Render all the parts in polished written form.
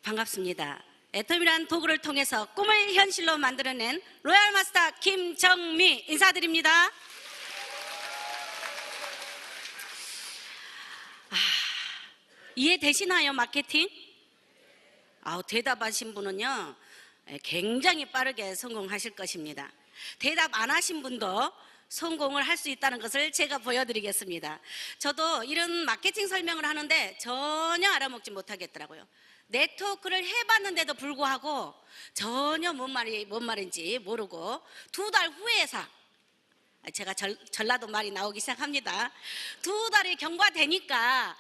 반갑습니다. 애텀이란 도구를 통해서 꿈을 현실로 만들어낸 로얄 마스터 김정미 인사드립니다. 이해되시나요, 마케팅? 대답하신 분은요 굉장히 빠르게 성공하실 것입니다. 대답 안 하신 분도 성공을 할 수 있다는 것을 제가 보여드리겠습니다. 저도 이런 마케팅 설명을 하는데 전혀 알아먹지 못하겠더라고요. 네트워크를 해봤는데도 불구하고 전혀 뭔 말인지 모르고 2달 후에서 제가 전라도 말이 나오기 시작합니다. 2달이 경과되니까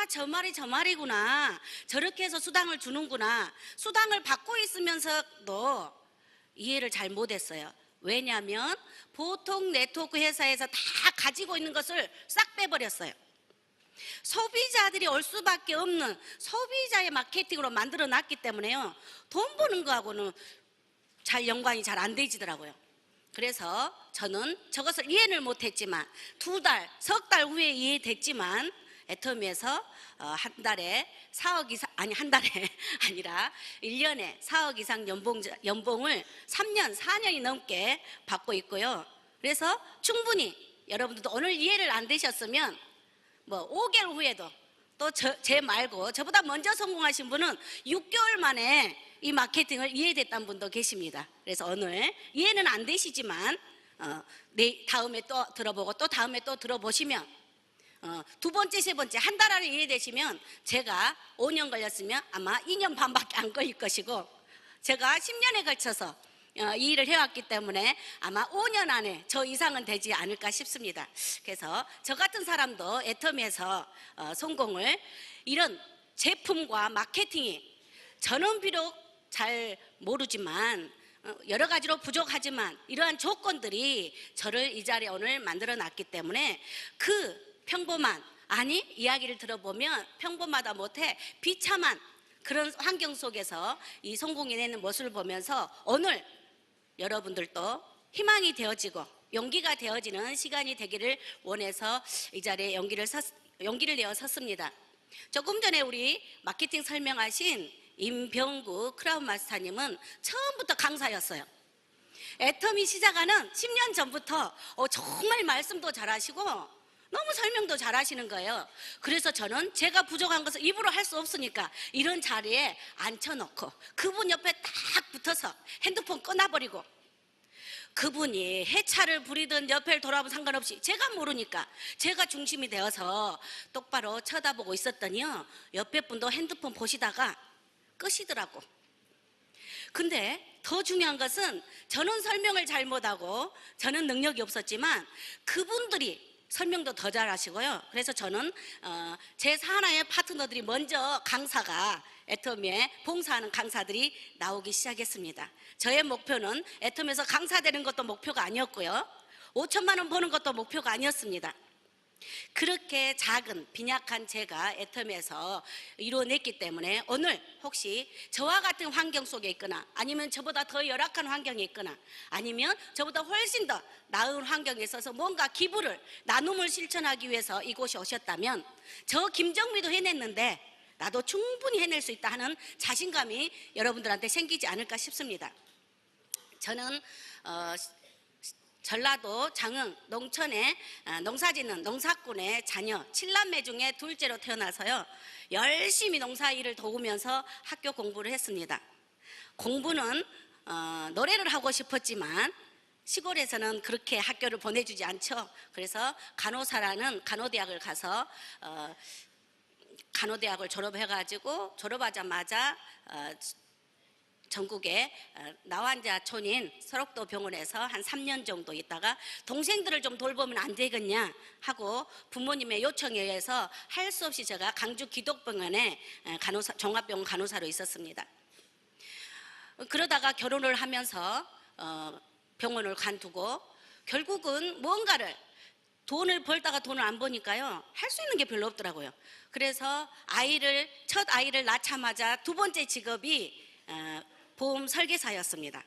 저 말이 저 말이구나, 저렇게 해서 수당을 주는구나. 수당을 받고 있으면서도 이해를 잘 못했어요. 왜냐하면 보통 네트워크 회사에서 다 가지고 있는 것을 싹 빼버렸어요. 소비자들이 올 수밖에 없는 소비자의 마케팅으로 만들어 놨기 때문에요, 돈 버는 거하고는 잘 연관이 잘 안 되지더라고요. 그래서 저는 저것을 이해를 못했지만 2달, 석 달 후에 이해됐지만 애터미에서 한 달에 4억 이상, 한 달에 아니라 1년에 4억 이상 연봉을 3년, 4년이 넘게 받고 있고요. 그래서 충분히 여러분들도 오늘 이해를 안 되셨으면 5개월 후에도 또 제 말고 저보다 먼저 성공하신 분은 6개월 만에 이 마케팅을 이해됐다는 분도 계십니다. 그래서 오늘 이해는 안 되시지만 다음에 또 들어보고 또 다음에 또 들어보시면 2번째, 3번째 한 달 안에 이해되시면 제가 5년 걸렸으면 아마 2년 반밖에 안 걸릴 것이고, 제가 10년에 걸쳐서 이 일을 해왔기 때문에 아마 5년 안에 저 이상은 되지 않을까 싶습니다. 그래서 저 같은 사람도 애터미에서 성공을, 이런 제품과 마케팅이 저는 비록 잘 모르지만 여러 가지로 부족하지만 이러한 조건들이 저를 이 자리에 오늘 만들어 놨기 때문에 그 평범한, 이야기를 들어보면 평범하다 못해 비참한 그런 환경 속에서 이 성공해내는 모습을 보면서 오늘 여러분들도 희망이 되어지고 용기가 되어지는 시간이 되기를 원해서 이 자리에 용기를 내어 섰습니다. 조금 전에 우리 마케팅 설명하신 임병구 크라운 마스터님은 처음부터 강사였어요. 애터미 시작하는 10년 전부터 정말 말씀도 잘하시고 너무 설명도 잘하시는 거예요. 그래서 저는 제가 부족한 것을 입으로 할 수 없으니까 이런 자리에 앉혀놓고 그분 옆에 딱 붙어서 핸드폰 끊어버리고, 그분이 해차를 부리든 옆을 돌아보면 상관없이 제가 모르니까 제가 중심이 되어서 똑바로 쳐다보고 있었더니요, 옆에 분도 핸드폰 보시다가 끄시더라고. 근데 더 중요한 것은 저는 설명을 잘 못하고 저는 능력이 없었지만 그분들이 설명도 더 잘하시고요. 그래서 저는 제 산하의 파트너들이 먼저 강사가 애터미에 봉사하는 강사들이 나오기 시작했습니다. 저의 목표는 애터미에서 강사되는 것도 목표가 아니었고요, 5천만 원 버는 것도 목표가 아니었습니다. 그렇게 작은 빈약한 제가 애터미에서 이루어냈기 때문에 오늘 혹시 저와 같은 환경 속에 있거나 아니면 저보다 더 열악한 환경에 있거나 아니면 저보다 훨씬 더 나은 환경에 있어서 뭔가 기부를, 나눔을 실천하기 위해서 이곳에 오셨다면 저 김정미도 해냈는데 나도 충분히 해낼 수 있다 하는 자신감이 여러분들한테 생기지 않을까 싶습니다. 저는 전라도 장흥 농촌에 농사짓는 농사꾼의 자녀 7남매 중에 둘째로 태어나서요, 열심히 농사일을 도우면서 학교 공부를 했습니다. 공부는 노래를 하고 싶었지만 시골에서는 그렇게 학교를 보내주지 않죠. 그래서 간호사라는 간호대학을 가서 간호대학을 졸업해가지고 졸업하자마자 전국에 나환자촌인 설옥도 병원에서 한 3년 정도 있다가 동생들을 좀 돌보면 안 되겠냐 하고 부모님의 요청에 의해서 할 수 없이 제가 강주 기독병원에 종합병원 간호사로 있었습니다. 그러다가 결혼을 하면서 병원을 관두고 결국은 뭔가를, 돈을 벌다가 돈을 안 버니까요 할 수 있는 게 별로 없더라고요. 그래서 첫 아이를 낳자마자 2번째 직업이 보험 설계사였습니다.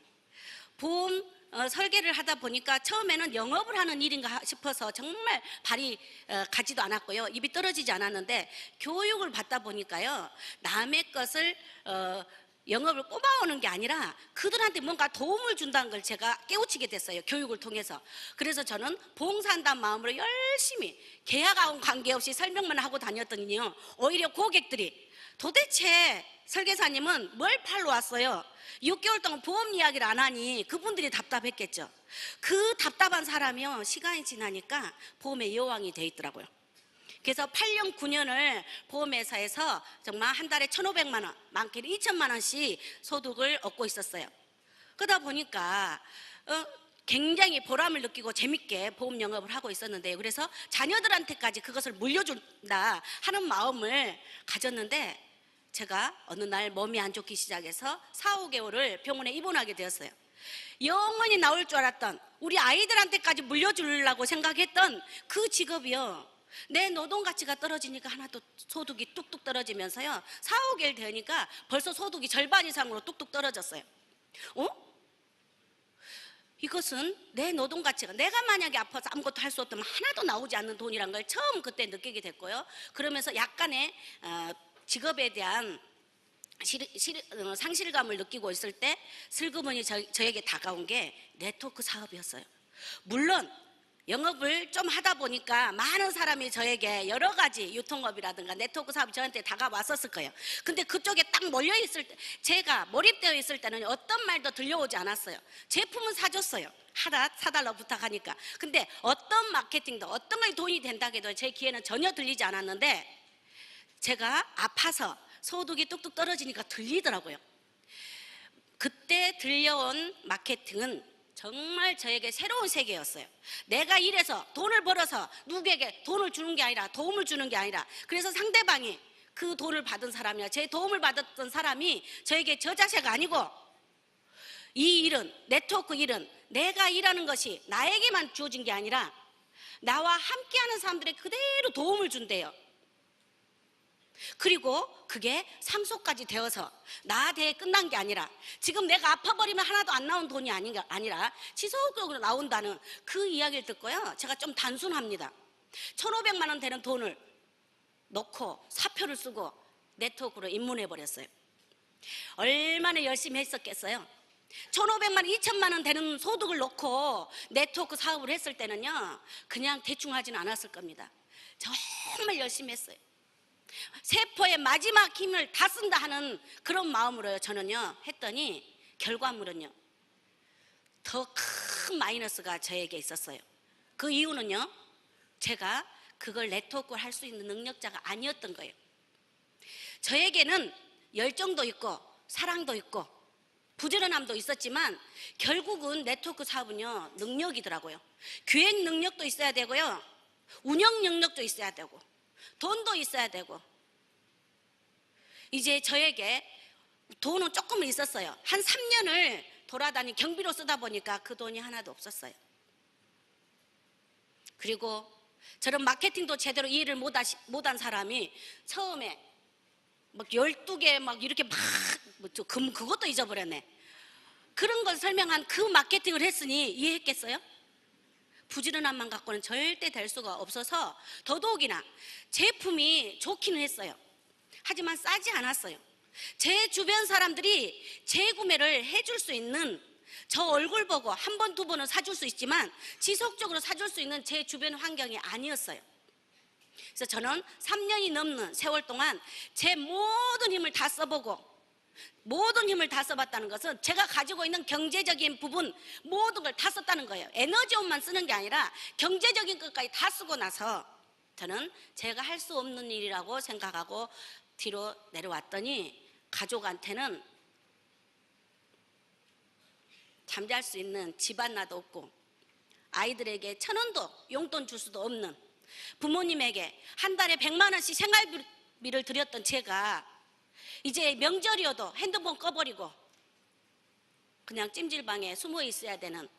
보험 설계를 하다 보니까 처음에는 영업을 하는 일인가 싶어서 정말 발이 가지도 않았고요. 입이 떨어지지 않았는데 교육을 받다 보니까요. 남의 것을 영업을 꼽아오는 게 아니라 그들한테 뭔가 도움을 준다는 걸 제가 깨우치게 됐어요. 교육을 통해서. 그래서 저는 봉사한다는 마음으로 열심히 계약하고 관계없이 설명만 하고 다녔더니요. 오히려 고객들이 도대체 설계사님은 뭘 팔러 왔어요? 6개월 동안 보험 이야기를 안 하니 그분들이 답답했겠죠. 그 답답한 사람이요. 시간이 지나니까 보험의 여왕이 돼 있더라고요. 그래서 8년 9년을 보험회사에서 정말 한 달에 1,500만 원, 많게는 2,000만 원씩 소득을 얻고 있었어요. 그러다 보니까 굉장히 보람을 느끼고 재밌게 보험 영업을 하고 있었는데요. 그래서 자녀들한테까지 그것을 물려준다 하는 마음을 가졌는데 제가 어느 날 몸이 안 좋기 시작해서 4, 5개월을 병원에 입원하게 되었어요. 영원히 나올 줄 알았던, 우리 아이들한테까지 물려주려고 생각했던 그 직업이요. 내 노동 가치가 떨어지니까 하나도 소득이 뚝뚝 떨어지면서요. 4, 5개월 되니까 벌써 소득이 절반 이상으로 뚝뚝 떨어졌어요. 이것은 내 노동 가치가, 내가 만약에 아파서 아무것도 할 수 없다면 하나도 나오지 않는 돈이란 걸 처음 그때 느끼게 됐고요. 그러면서 약간의 직업에 대한 상실감을 느끼고 있을 때 슬그머니 저에게 다가온 게 네트워크 사업이었어요. 물론 영업을 좀 하다 보니까 많은 사람이 저에게 여러 가지 유통업이라든가 네트워크 사업이 저한테 다가왔었을 거예요. 근데 그쪽에 딱 몰려 있을 때, 제가 몰입되어 있을 때는 어떤 말도 들려오지 않았어요. 제품은 사줬어요. 사달라 부탁하니까. 근데 어떤 마케팅도 어떤 걸 돈이 된다고 해도 제 귀에는 전혀 들리지 않았는데 제가 아파서 소득이 뚝뚝 떨어지니까 들리더라고요. 그때 들려온 마케팅은 정말 저에게 새로운 세계였어요. 내가 일해서 돈을 벌어서 누구에게 돈을 주는 게 아니라, 도움을 주는 게 아니라, 그래서 상대방이 그 돈을 받은 사람이야, 제 도움을 받았던 사람이 저에게 저자세가 아니고, 이 일은, 네트워크 일은 내가 일하는 것이 나에게만 주어진 게 아니라 나와 함께하는 사람들에게 그대로 도움을 준대요. 그리고 그게 상속까지 되어서 나한테 끝난 게 아니라, 지금 내가 아파버리면 하나도 안 나온 돈이 아니라 지속적으로 나온다는 그 이야기를 듣고요. 제가 좀 단순합니다. 1,500만 원 되는 돈을 넣고 사표를 쓰고 네트워크로 입문해버렸어요. 얼마나 열심히 했었겠어요. 1,500만 원, 2,000만 원 되는 소득을 놓고 네트워크 사업을 했을 때는요, 그냥 대충 하지는 않았을 겁니다. 정말 열심히 했어요. 세포의 마지막 힘을 다 쓴다 하는 그런 마음으로요, 저는요 했더니 결과물은요 더 큰 마이너스가 저에게 있었어요. 그 이유는요, 제가 그걸 네트워크를 할 수 있는 능력자가 아니었던 거예요. 저에게는 열정도 있고 사랑도 있고 부지런함도 있었지만 결국은 네트워크 사업은요 능력이더라고요. 기획 능력도 있어야 되고요, 운영 능력도 있어야 되고, 돈도 있어야 되고. 이제 저에게 돈은 조금 있었어요. 한 3년을 돌아다니 경비로 쓰다 보니까 그 돈이 하나도 없었어요. 그리고 저런 마케팅도 제대로 이해를 못한 사람이 처음에 막 12개 막 이렇게 막 그것도 잊어버렸네. 그런 걸 설명한 그 마케팅을 했으니 이해했겠어요? 부지런함만 갖고는 절대 될 수가 없어서 더더욱이나 제품이 좋기는 했어요. 하지만 싸지 않았어요. 제 주변 사람들이 재구매를 해줄 수 있는, 저 얼굴 보고 한 번, 두 번은 사줄 수 있지만 지속적으로 사줄 수 있는 제 주변 환경이 아니었어요. 그래서 저는 3년이 넘는 세월 동안 제 모든 힘을 다 써보고, 모든 힘을 다 써봤다는 것은 제가 가지고 있는 경제적인 부분 모든 걸 다 썼다는 거예요. 에너지원만 쓰는 게 아니라 경제적인 것까지 다 쓰고 나서 저는 제가 할 수 없는 일이라고 생각하고 뒤로 내려왔더니 가족한테는 잠잘 수 있는 집 하나도 없고, 아이들에게 1,000원도 용돈 줄 수도 없는, 부모님에게 한 달에 100만 원씩 생활비를 드렸던 제가 이제 명절이어도 핸드폰 꺼버리고 그냥 찜질방에 숨어 있어야 되는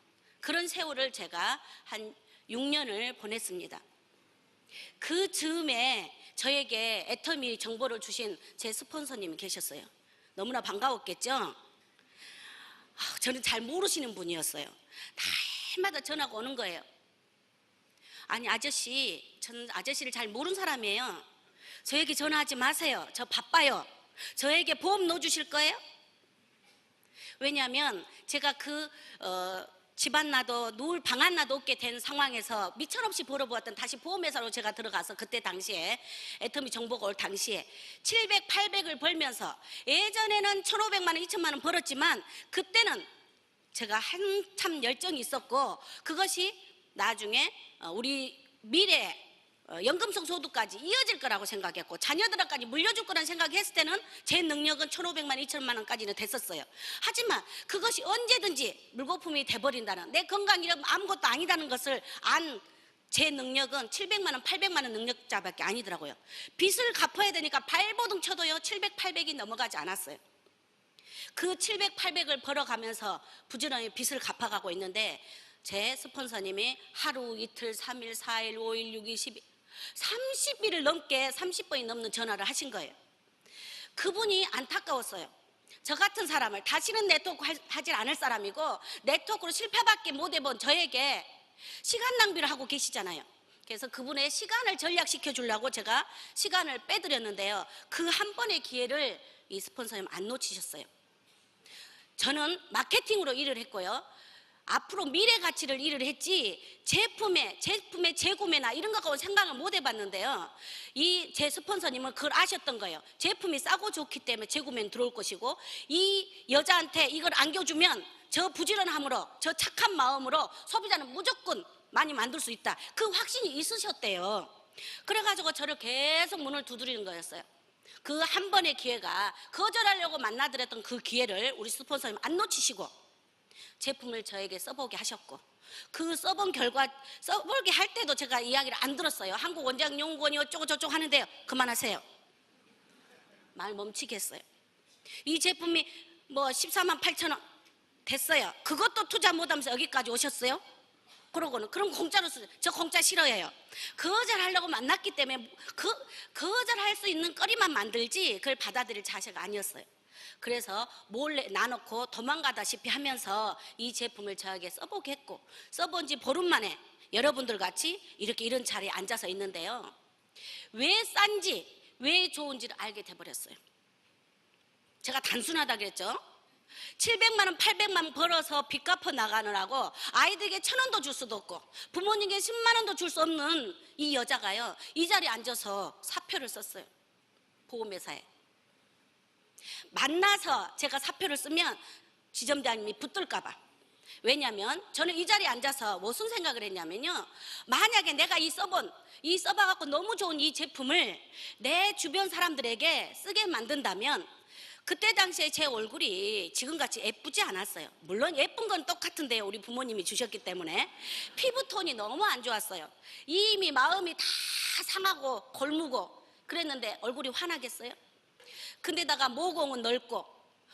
그런 세월을 제가 한 6년을 보냈습니다. 그 즈음에 저에게 애터미 정보를 주신 제 스폰서님이 계셨어요. 너무나 반가웠겠죠? 저는 잘 모르시는 분이었어요. 날마다 전화가 오는 거예요. 아니 아저씨, 저는 아저씨를 잘 모르는 사람이에요. 저에게 전화하지 마세요. 저 바빠요. 저에게 보험 넣어주실 거예요? 왜냐하면 제가 집 하나도 누울 방 하나도 없게 된 상황에서 미천없이 벌어보았던 다시 보험회사로 제가 들어가서 그때 당시에 애터미 정보가 올 당시에 700, 800을 벌면서 예전에는 1,500만 원, 2,000만 원 벌었지만 그때는 제가 한참 열정이 있었고 그것이 나중에 우리 미래 연금성 소득까지 이어질 거라고 생각했고 자녀들한테까지 물려줄 거라는 생각했을 때는 제 능력은 1,500만, 2,000만 원까지는 됐었어요. 하지만 그것이 언제든지 물거품이 돼버린다는, 내 건강이 아무것도 아니다는 것을 안 제 능력은 700만 원, 800만 원 능력자밖에 아니더라고요. 빚을 갚아야 되니까 발버둥 쳐도요 700, 800이 넘어가지 않았어요. 그 700, 800을 벌어가면서 부지런히 빚을 갚아가고 있는데 제 스폰서님이 하루, 이틀, 3일, 4일, 5일, 6일, 10일 30일을 넘게 30번이 넘는 전화를 하신 거예요. 그분이 안타까웠어요. 저 같은 사람을 다시는 네트워크 하질 않을 사람이고 네트워크로 실패밖에 못 해본 저에게 시간 낭비를 하고 계시잖아요. 그래서 그분의 시간을 전략시켜 주려고 제가 시간을 빼드렸는데요, 그 한 번의 기회를 이 스폰서님 안 놓치셨어요. 저는 마케팅으로 일을 했고요, 앞으로 미래 가치를 일을 했지 제품의 재구매나 이런 것하고 생각을 못 해봤는데요, 이 제 스폰서님은 그걸 아셨던 거예요. 제품이 싸고 좋기 때문에 재구매는 들어올 것이고 이 여자한테 이걸 안겨주면 저 부지런함으로, 저 착한 마음으로 소비자는 무조건 많이 만들 수 있다, 그 확신이 있으셨대요. 그래가지고 저를 계속 문을 두드리는 거였어요. 그 한 번의 기회가, 거절하려고 만나드렸던 그 기회를 우리 스폰서님 안 놓치시고 제품을 저에게 써보게 하셨고, 그 써본 결과, 써보게 할 때도 제가 이야기를 안 들었어요. 한국 원장연구원이 어쩌고 저쩌고 하는데요, 그만하세요. 말 멈추겠어요. 이 제품이 뭐 14만 8천 원 됐어요. 그것도 투자 못하면서 여기까지 오셨어요? 그러고는 그럼 공짜로 쓰죠. 저 공짜 싫어해요. 거절하려고 만났기 때문에 거절할 수 있는 거리만 만들지 그걸 받아들일 자세가 아니었어요. 그래서 몰래 놔놓고 도망가다시피 하면서 이 제품을 저에게 써보게 했고, 써본 지 보름 만에 여러분들 같이 이렇게 이런 자리에 앉아서 있는데요, 왜 싼지 왜 좋은지를 알게 돼버렸어요. 제가 단순하다 그랬죠. 700만 원, 800만 원 벌어서 빚 갚아 나가느라고 아이들에게 1,000원도 줄 수도 없고 부모님께 10만 원도 줄 수 없는 이 여자가요, 이 자리에 앉아서 사표를 썼어요. 보험회사에 만나서 제가 사표를 쓰면 지점장님이 붙들까 봐. 왜냐하면 저는 이 자리에 앉아서 무슨 생각을 했냐면요, 만약에 내가 써봐갖고 너무 좋은 이 제품을 내 주변 사람들에게 쓰게 만든다면 그때 당시에 제 얼굴이 지금같이 예쁘지 않았어요. 물론 예쁜 건 똑같은데요, 우리 부모님이 주셨기 때문에. 피부톤이 너무 안 좋았어요. 이미 마음이 다 상하고 골무고 그랬는데 얼굴이 환하겠어요? 근데다가 모공은 넓고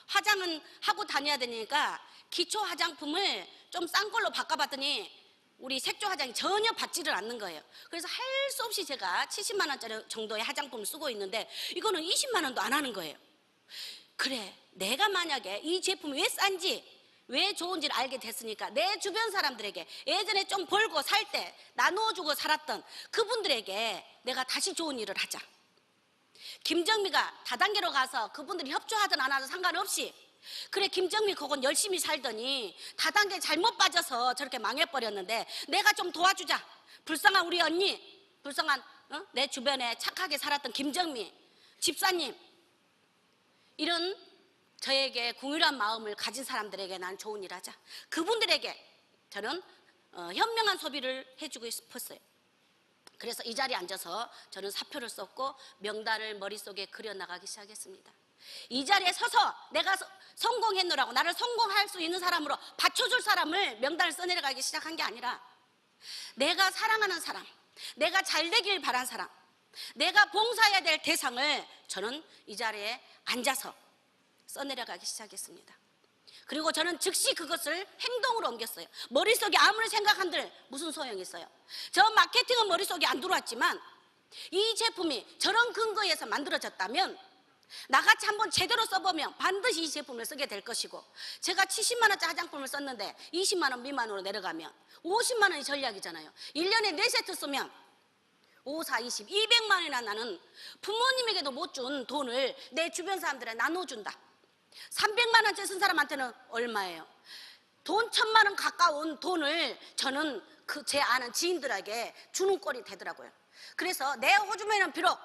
화장은 하고 다녀야 되니까 기초 화장품을 좀 싼 걸로 바꿔봤더니 우리 색조 화장이 전혀 받지를 않는 거예요. 그래서 할 수 없이 제가 70만 원짜리 정도의 화장품을 쓰고 있는데 이거는 20만 원도 안 하는 거예요. 그래, 내가 만약에 이 제품이 왜 싼지 왜 좋은지를 알게 됐으니까 내 주변 사람들에게 예전에 좀 벌고 살 때 나누어주고 살았던 그분들에게 내가 다시 좋은 일을 하자. 김정미가 다단계로 가서 그분들이 협조하든 안 하든 상관없이, 그래 김정미 그건 열심히 살더니 다단계 잘못 빠져서 저렇게 망해버렸는데 내가 좀 도와주자. 불쌍한 우리 언니, 불쌍한 내 주변에 착하게 살았던 김정미 집사님, 이런 저에게 궁휼한 마음을 가진 사람들에게 난 좋은 일 하자. 그분들에게 저는 현명한 소비를 해주고 싶었어요. 그래서 이 자리에 앉아서 저는 사표를 썼고 명단을 머릿속에 그려나가기 시작했습니다. 이 자리에 서서 내가 성공했노라고 나를 성공할 수 있는 사람으로 받쳐줄 사람을 명단을 써내려가기 시작한 게 아니라 내가 사랑하는 사람, 내가 잘 되길 바란 사람, 내가 봉사해야 될 대상을 저는 이 자리에 앉아서 써내려가기 시작했습니다. 그리고 저는 즉시 그것을 행동으로 옮겼어요. 머릿속에 아무리 생각한들 무슨 소용이 있어요. 저 마케팅은 머릿속에 안 들어왔지만 이 제품이 저런 근거에서 만들어졌다면 나같이 한번 제대로 써보면 반드시 이 제품을 쓰게 될 것이고, 제가 70만 원짜리 화장품을 썼는데 20만 원 미만으로 내려가면 50만 원이 전략이잖아요. 1년에 4세트 쓰면 5, 4, 20, 200만 원이나 나는 부모님에게도 못 준 돈을 내 주변 사람들에 나눠준다. 300만 원짜리 쓴 사람한테는 얼마예요? 돈 1000만 원 가까운 돈을 저는 제 아는 지인들에게 주는 꼴이 되더라고요. 그래서 내 호주머니는 비록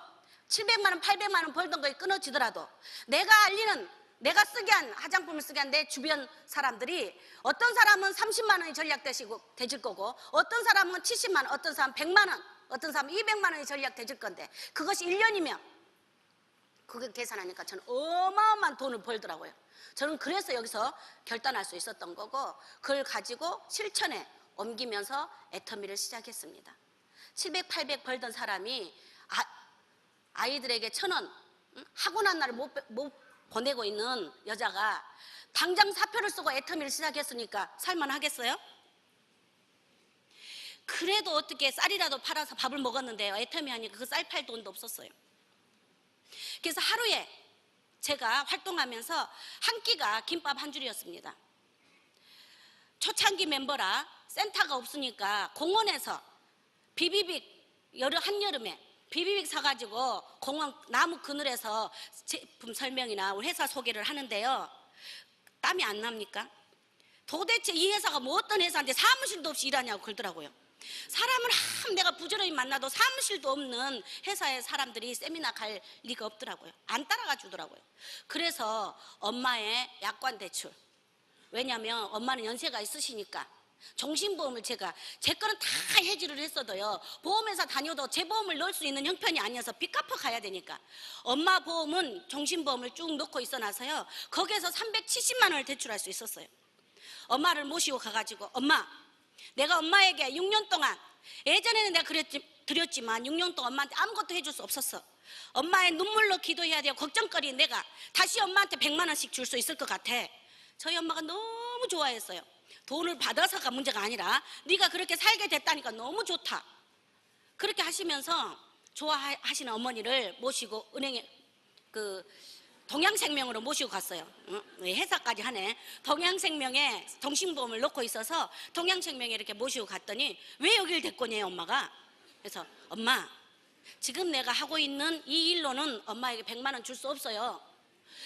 700만 원, 800만 원 벌던 거에 끊어지더라도 내가 쓰게 한 화장품을 쓰게 한 내 주변 사람들이, 어떤 사람은 30만 원이 전략되실 거고, 어떤 사람은 70만 원, 어떤 사람은 100만 원, 어떤 사람은 200만 원이 전략되실 건데, 그것이 1년이면 그게 계산하니까 저는 어마어마한 돈을 벌더라고요. 저는 그래서 여기서 결단할 수 있었던 거고, 그걸 가지고 실천에 옮기면서 애터미를 시작했습니다. 700, 800 벌던 사람이 아이들에게 1000원 하고 난 날을 못 보내고 있는 여자가 당장 사표를 쓰고 애터미를 시작했으니까 살만하겠어요? 그래도 어떻게 쌀이라도 팔아서 밥을 먹었는데요, 애터미 하니까 그 쌀 팔 돈도 없었어요. 그래서 하루에 제가 활동하면서 한 끼가 김밥 한 줄이었습니다. 초창기 멤버라 센터가 없으니까 공원에서 비비빅 한여름에 비비빅 사가지고 공원 나무 그늘에서 제품 설명이나 우리 회사 소개를 하는데요, 땀이 안 납니까? 도대체 이 회사가 뭐 어떤 회사인데 사무실도 없이 일하냐고 그러더라고요. 사람을 내가 부지런히 만나도 사무실도 없는 회사에 사람들이 세미나 갈 리가 없더라고요. 안 따라가 주더라고요. 그래서 엄마의 약관 대출, 왜냐하면 엄마는 연세가 있으시니까 종신보험을 제 거는 다 해지를 했어도요, 보험회사 다녀도 제 보험을 넣을 수 있는 형편이 아니어서 빚 갚아 가야 되니까 엄마 보험은 종신보험을 쭉 넣고 있어 놔서요, 거기에서 370만 원을 대출할 수 있었어요. 엄마를 모시고 가가지고, 엄마, 내가 엄마에게 6년 동안, 예전에는 내가 드렸지만 6년 동안 엄마한테 아무것도 해줄 수 없었어. 엄마의 눈물로 기도해야 돼요. 걱정거리 내가 다시 엄마한테 100만 원씩 줄 수 있을 것 같아. 저희 엄마가 너무 좋아했어요. 돈을 받아서가 문제가 아니라 네가 그렇게 살게 됐다니까 너무 좋다. 그렇게 하시면서 좋아하시는 어머니를 모시고 은행에 동양생명으로 모시고 갔어요. 회사까지 하네. 동양생명에 종신보험을 넣고 있어서 동양생명에 이렇게 모시고 갔더니, 왜 여길 데리고 오냐요 엄마가. 그래서 엄마, 지금 내가 하고 있는 이 일로는 엄마에게 100만 원 줄 수 없어요.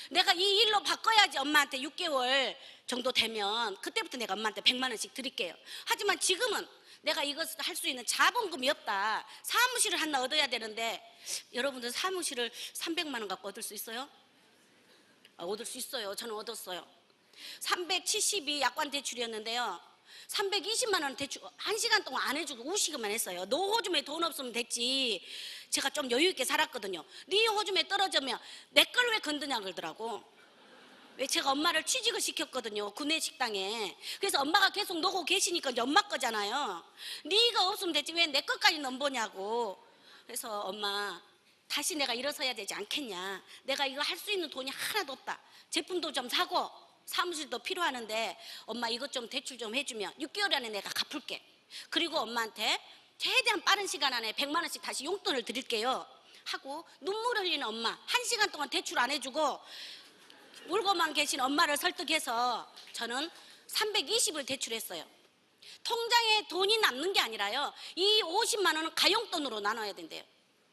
내가 이 일로 바꿔야지 엄마한테 6개월 정도 되면 그때부터 내가 엄마한테 100만 원씩 드릴게요. 하지만 지금은 내가 이것을 할 수 있는 자본금이 없다. 사무실을 하나 얻어야 되는데, 여러분들 사무실을 300만 원 갖고 얻을 수 있어요? 얻을 수 있어요. 저는 얻었어요. 370이 약관 대출이었는데요, 320만 원 대출 1시간 동안 안 해주고 우시기만 했어요. 너 호주머니 돈 없으면 됐지. 제가 좀 여유 있게 살았거든요. 네 호주머니 떨어지면 내 걸 왜 건드냐 그러더라고. 왜, 제가 엄마를 취직을 시켰거든요, 구내식당에. 그래서 엄마가 계속 놓고 계시니까 이제 엄마 거잖아요. 네가 없으면 됐지 왜 내 것까지 넘보냐고. 그래서 엄마, 다시 내가 일어서야 되지 않겠냐. 내가 이거 할 수 있는 돈이 하나도 없다. 제품도 좀 사고 사무실도 필요하는데 엄마 이것 좀 대출 좀 해주면 6개월 안에 내가 갚을게. 그리고 엄마한테 최대한 빠른 시간 안에 100만 원씩 다시 용돈을 드릴게요 하고, 눈물 흘리는 엄마, 1시간 동안 대출 안 해주고 울고만 계신 엄마를 설득해서 저는 320을 대출했어요. 통장에 돈이 남는 게 아니라요, 이 50만 원은 가용돈으로 나눠야 된대요.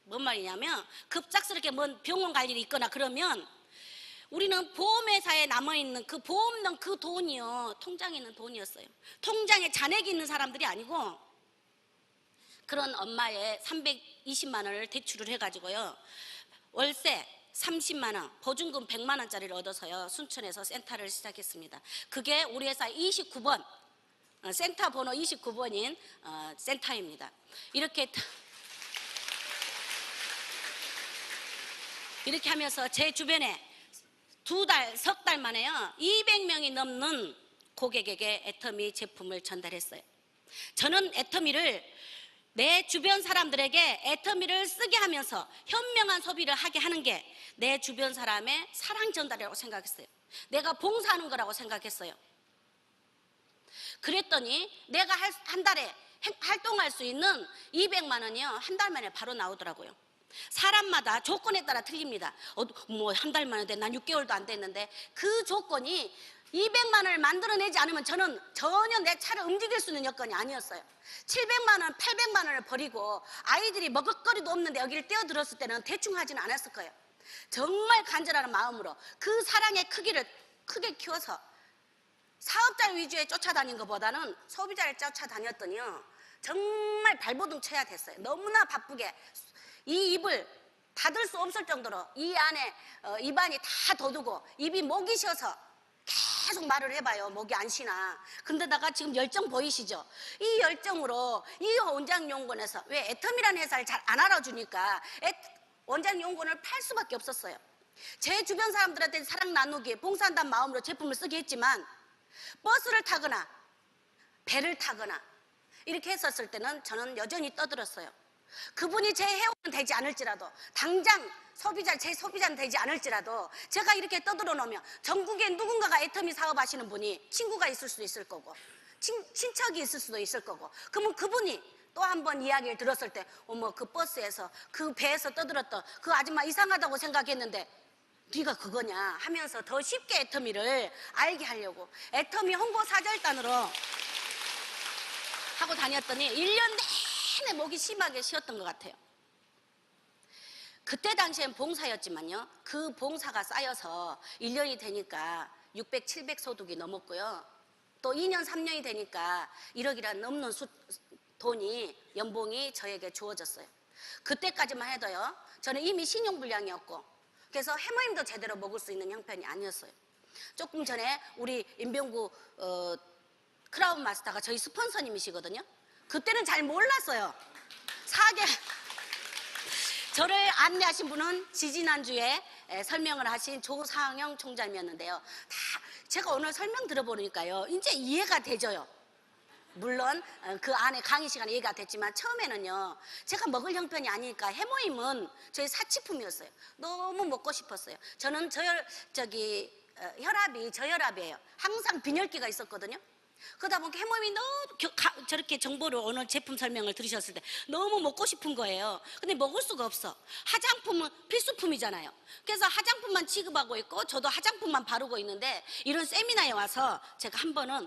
뭔 말이냐면, 급작스럽게 뭔 병원 갈 일이 있거나 그러면 우리는 보험회사에 남아있는 그 보험료 그 돈이요, 통장에 있는 돈이었어요. 통장에 잔액이 있는 사람들이 아니고, 그런 엄마의 320만 원을 대출을 해가지고요, 월세 30만 원, 보증금 100만 원짜리를 얻어서요, 순천에서 센터를 시작했습니다. 그게 우리 회사 29번, 센터 번호 29번인 센터입니다. 이렇게 하면서 제 주변에 석 달 만에요, 200명이 넘는 고객에게 애터미 제품을 전달했어요. 저는 애터미를 내 주변 사람들에게 애터미를 쓰게 하면서 현명한 소비를 하게 하는 게 내 주변 사람의 사랑 전달이라고 생각했어요. 내가 봉사하는 거라고 생각했어요. 그랬더니 내가 한 달에 활동할 수 있는 200만 원이요, 한 달 만에 바로 나오더라고요. 사람마다 조건에 따라 틀립니다. 뭐 한 달 만에 난 6개월도 안 됐는데 그 조건이 200만 원을 만들어내지 않으면 저는 전혀 내 차를 움직일 수 있는 여건이 아니었어요. 700만 원, 800만 원을 버리고 아이들이 먹을거리도 없는데 여기를 뛰어들었을 때는 대충 하지는 않았을 거예요. 정말 간절한 마음으로 그 사랑의 크기를 크게 키워서 사업자 위주에 쫓아다닌 것보다는 소비자를 쫓아다녔더니요, 정말 발버둥 쳐야 됐어요. 너무나 바쁘게 이 입을 닫을 수 없을 정도로 이 안에 입안이 다 돋우고 입이 목이 쉬어서 계속 말을 해봐요. 목이 안 쉬나. 근데다가 지금 열정 보이시죠? 이 열정으로 이 원장용군에서 왜 애텀이라는 회사를 잘 안 알아주니까 원장용군을 팔 수밖에 없었어요. 제 주변 사람들한테 사랑 나누기, 봉사한다는 마음으로 제품을 쓰게 했지만 버스를 타거나 배를 타거나 이렇게 했었을 때는 저는 여전히 떠들었어요. 그분이 제 회원은 되지 않을지라도, 당장 제 소비자는 되지 않을지라도 제가 이렇게 떠들어 놓으면 전국에 누군가가 애터미 사업하시는 분이 친구가 있을 수도 있을 거고 친척이 있을 수도 있을 거고, 그러면 그분이 또 한 번 이야기를 들었을 때 어머, 그 버스에서 그 배에서 떠들었던 그 아줌마 이상하다고 생각했는데 네가 그거냐 하면서 더 쉽게 애터미를 알게 하려고 애터미 홍보 사절단으로 하고 다녔더니 1년 내내 목이 심하게 쉬었던 것 같아요. 그때 당시엔 봉사였지만요, 그 봉사가 쌓여서 1년이 되니까 600, 700 소득이 넘었고요. 또 2년, 3년이 되니까 1억이란 넘는 돈이, 연봉이 저에게 주어졌어요. 그때까지만 해도요, 저는 이미 신용불량이었고, 그래서 해모임도 제대로 먹을 수 있는 형편이 아니었어요. 조금 전에 우리 임병구 크라운 마스터가 저희 스폰서님이시거든요. 그때는 잘 몰랐어요. 저를 안내하신 분은 지지난주에 설명을 하신 조상영 총장님이었는데요. 다 제가 오늘 설명 들어보니까요, 이제 이해가 되죠요. 물론 그 안에 강의 시간에 이해가 됐지만 처음에는요, 제가 먹을 형편이 아니니까 해모임은 저희 사치품이었어요. 너무 먹고 싶었어요. 저는 혈압이 저혈압이에요. 항상 빈혈기가 있었거든요. 그러다 보니까 해모임이 너무 저렇게 정보를 오늘 제품 설명을 들으셨을 때 너무 먹고 싶은 거예요. 근데 먹을 수가 없어. 화장품은 필수품이잖아요. 그래서 화장품만 취급하고 있고 저도 화장품만 바르고 있는데, 이런 세미나에 와서 제가 한 번은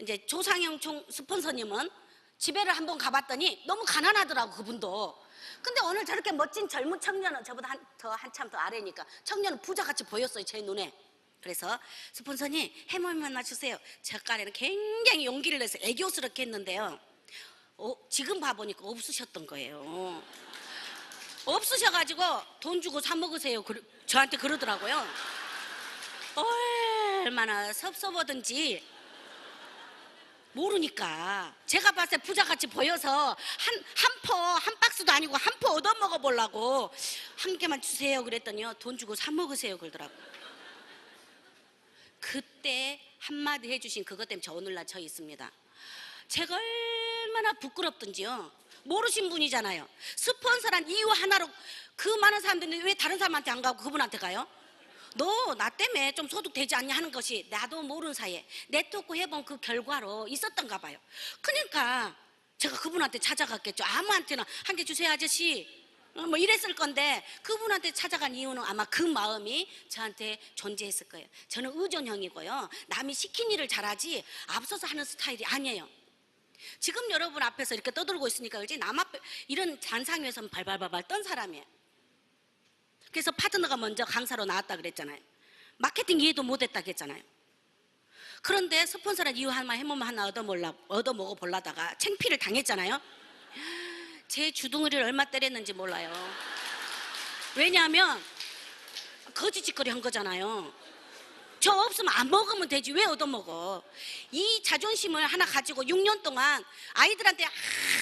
이제 조상영 스폰서님은 집에를 한번 가봤더니 너무 가난하더라고, 그분도. 근데 오늘 저렇게 멋진 젊은 청년은 저보다 한참 더 아래니까 청년은 부자같이 보였어요, 제 눈에. 그래서 스폰서님 해모임 하나 주세요. 저까지는 굉장히 용기를 내서 애교스럽게 했는데요, 지금 봐보니까 없으셨던 거예요. 없으셔가지고 돈 주고 사 먹으세요, 저한테 그러더라고요. 얼마나 섭섭하든지 모르니까 제가 봤을 때 부자같이 보여서 한 박스도 아니고 한 포 얻어 먹어보려고 한 개만 주세요 그랬더니요, 돈 주고 사 먹으세요 그러더라고요. 그때 한마디 해주신 그것 때문에 저 오늘날 저 있습니다. 제가 얼마나 부끄럽던지요. 모르신 분이잖아요. 스폰서란 이유 하나로 그 많은 사람들이 왜 다른 사람한테 안 가고 그분한테 가요? 너 나 때문에 좀 소득 되지 않냐 하는 것이 나도 모르는 사이에 네트워크 해본 그 결과로 있었던가 봐요. 그러니까 제가 그분한테 찾아갔겠죠. 아무한테나 한 개 주세요 아저씨, 뭐 이랬을 건데 그분한테 찾아간 이유는 아마 그 마음이 저한테 존재했을 거예요. 저는 의존형이고요, 남이 시킨 일을 잘하지 앞서서 하는 스타일이 아니에요. 지금 여러분 앞에서 이렇게 떠들고 있으니까 그렇지, 남 앞에 이런 잔상에서는 발발발발 떤 사람이에요. 그래서 파트너가 먼저 강사로 나왔다 그랬잖아요. 마케팅 이해도 못했다 그랬잖아요. 그런데 스폰서란 이유 하나만 해보면 하나 얻어먹어 보려다가 창피를 당했잖아요. 제 주둥이를 얼마 때렸는지 몰라요. 왜냐하면 거짓짓거리 한 거잖아요. 저 없으면 안 먹으면 되지 왜 얻어먹어. 이 자존심을 하나 가지고 6년 동안 아이들한테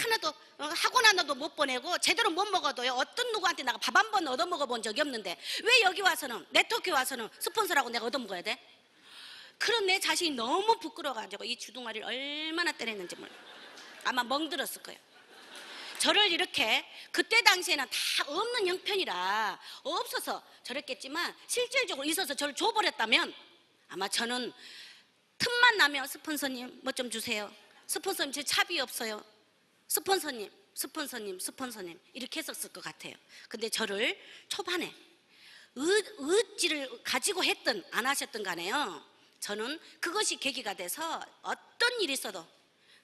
하나도 학원 하나도 못 보내고 제대로 못 먹어도요, 어떤 누구한테 내가 밥 한 번 얻어먹어 본 적이 없는데 왜 여기 와서는, 네트워크에 와서는 스폰서라고 내가 얻어먹어야 돼? 그런 내 자신이 너무 부끄러워가지고 이 주둥아리를 얼마나 때렸는지 몰라요. 아마 멍들었을 거예요. 저를 이렇게 그때 당시에는 다 없는 형편이라 없어서 저랬겠지만 실질적으로 있어서 저를 줘버렸다면 아마 저는 틈만 나면 스폰서님 뭐 좀 주세요, 스폰서님 제 차비 없어요, 스폰서님 스폰서님 이렇게 했었을 것 같아요. 근데 저를 초반에 의지를 가지고 했든 안 하셨든 간에요, 저는 그것이 계기가 돼서 어떤 일이 있어도